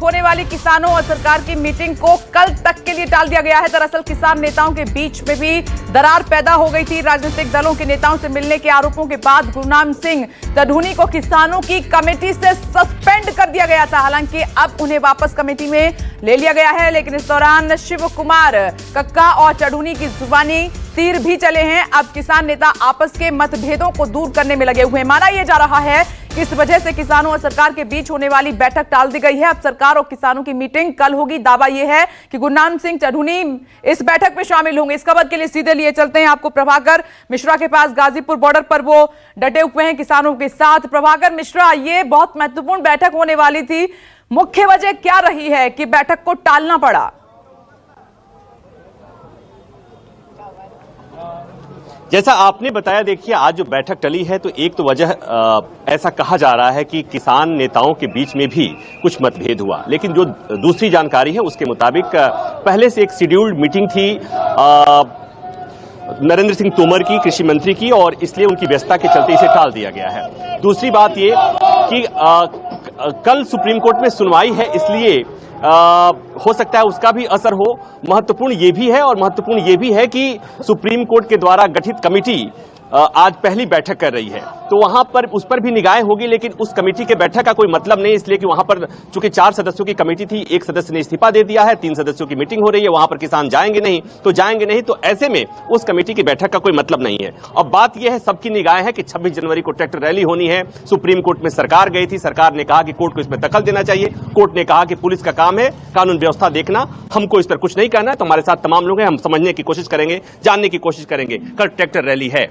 होने वाली किसानों और सरकार की मीटिंग को कल तक के लिए टाल दिया गया है। दरअसल किसान नेताओं के बीच में भी दरार पैदा हो गई थी। राजनीतिक दलों के नेताओं से मिलने के आरोपों के बाद गुरनाम सिंह तडूनी को किसानों की कमेटी से सस्पेंड कर दिया गया था। हालांकि अब उन्हें वापस कमेटी में ले लिया गया है, लेकिन इस दौरान शिव कुमार कक्का और तडूनी की जुबानी तीर भी चले हैं। अब किसान नेता आपस के मतभेदों को दूर करने में लगे हुए हैं। माना यह जा रहा है कि इस वजह से किसानों और सरकार के बीच होने वाली बैठक टाल दी गई है। अब सरकार और किसानों की मीटिंग कल होगी। दावा यह है कि गुरनाम सिंह तडूनी इस बैठक में शामिल होंगे। इस खबर के लिए सीधे लिए चलते हैं आपको प्रभाकर मिश्रा के पास। गाजीपुर बॉर्डर पर वो डटे हुए हैं किसानों के साथ। प्रभाकर मिश्रा, ये बहुत महत्वपूर्ण बैठक होने वाली थी, मुख्य वजह क्या रही है कि बैठक को टालना पड़ा? जैसा आपने बताया, देखिए आज जो बैठक टली है तो एक तो वजह ऐसा कहा जा रहा है कि किसान नेताओं के बीच में भी कुछ मतभेद हुआ, लेकिन जो दूसरी जानकारी है उसके मुताबिक पहले से एक शेड्यूल्ड मीटिंग थी नरेंद्र सिंह तोमर की, कृषि मंत्री की, और इसलिए उनकी व्यस्तता के चलते इसे टाल दिया गया है। दूसरी बात ये कि कल सुप्रीम कोर्ट में सुनवाई है, इसलिए हो सकता है उसका भी असर हो। महत्वपूर्ण ये भी है, और महत्वपूर्ण ये भी है कि सुप्रीम कोर्ट के द्वारा गठित कमेटी आज पहली बैठक कर रही है, तो वहां पर उस पर भी निगाहें होगी, लेकिन उस कमेटी के बैठक का कोई मतलब नहीं, इसलिए कि वहां पर चूंकि 4 सदस्यों की कमेटी थी, एक सदस्य ने इस्तीफा दे दिया है, 3 सदस्यों की मीटिंग हो रही है, वहां पर किसान जाएंगे नहीं, तो ऐसे में उस कमेटी की बैठक का कोई मतलब नहीं है। अब बात यह है, सबकी निगाहें है कि 26 जनवरी को ट्रैक्टर रैली होनी है। सुप्रीम कोर्ट में सरकार गई थी, सरकार ने कहा कि कोर्ट को इसमें दखल देना चाहिए। कोर्ट ने कहा कि पुलिस का काम है कानून व्यवस्था देखना, हमको इस पर कुछ नहीं कहना है। तो हमारे साथ तमाम लोग हैं, हम समझने की कोशिश करेंगे, जानने की कोशिश करेंगे। कल ट्रैक्टर रैली है,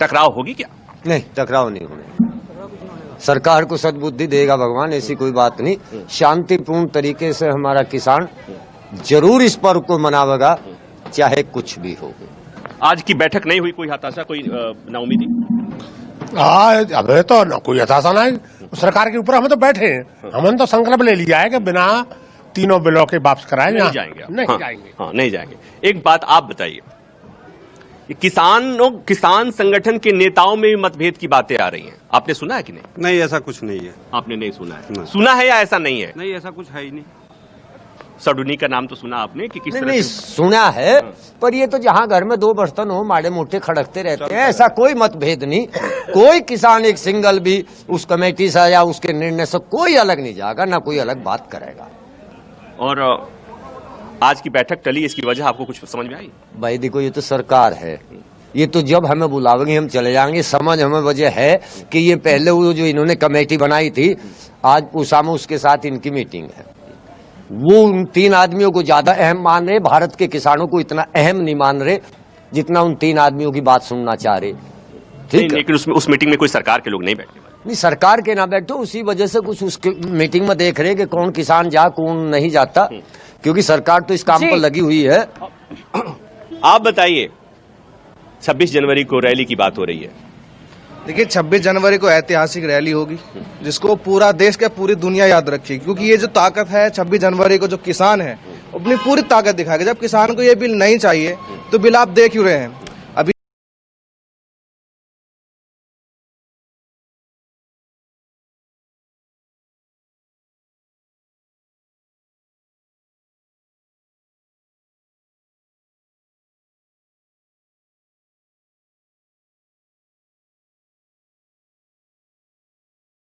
टकराव होगी क्या? नहीं, टकराव नहीं होने। सरकार को सद्बुद्धि देगा भगवान, ऐसी कोई बात नहीं। शांतिपूर्ण तरीके से हमारा किसान जरूर इस पर्व को मनावेगा, चाहे कुछ भी हो। आज की बैठक नहीं हुई, कोई हताशा, कोई नाउमीदी? अबे तो न कोई हताशा नहीं, सरकार के ऊपर हम तो बैठे हैं। हमने तो संकल्प ले लिया है कि बिना तीनों बिलों के वापस कराए नहीं जाएंगे, नहीं जाएंगे। हाँ, नहीं जाएंगे। एक बात आप बताइए, किसान संगठन के नेताओं में भी मतभेद की बातें आ रही हैं, आपने सुना है कि नहीं? नहीं, ऐसा कुछ नहीं है। आपने नहीं सुना है? सुना है या ऐसा नहीं है? नहीं, ऐसा कुछ है ही नहीं। तडूनी का नाम तो सुना आपने कि किस तरह नहीं सुना है, पर ये तो जहाँ घर में 2 बर्तन हो माड़े मोटे खड़कते रहते हैं, ऐसा कोई मतभेद नहीं। कोई किसान एक सिंगल भी उस कमेटी से या उसके निर्णय से कोई अलग नहीं जाएगा, ना कोई अलग बात करेगा। और आज की बैठक टली, इसकी वजह आपको कुछ समझ में आई? भाई देखो, ये तो सरकार है, ये तो जब हमें बुलावेंगे हम चले जाएंगे। समझ हमें वजह है कि ये पहले वो जो इन्होंने कमेटी बनाई थी, आज पूसा में उसके साथ इनकी मीटिंग है। वो उन 3 आदमियों को ज्यादा अहम मान रहे, भारत के किसानों को इतना अहम नहीं मान रहे जितना उन 3 आदमियों की बात सुनना चाह रहे। ठीक है, लेकिन उस मीटिंग में कोई सरकार के लोग नहीं बैठे? नहीं, सरकार के ना बैठो, उसी वजह से कुछ उस मीटिंग में देख रहे कि कौन किसान जा कौन नहीं जाता, क्योंकि सरकार तो इस काम पर लगी हुई है। आप बताइए, 26 जनवरी को रैली की बात हो रही है। देखिए, 26 जनवरी को ऐतिहासिक रैली होगी जिसको पूरा देश का पूरी दुनिया याद रखेगी, क्योंकि ये जो ताकत है 26 जनवरी को जो किसान है अपनी पूरी ताकत दिखाएगा। जब किसान को ये बिल नहीं चाहिए तो बिल आप देख ही रहे हैं,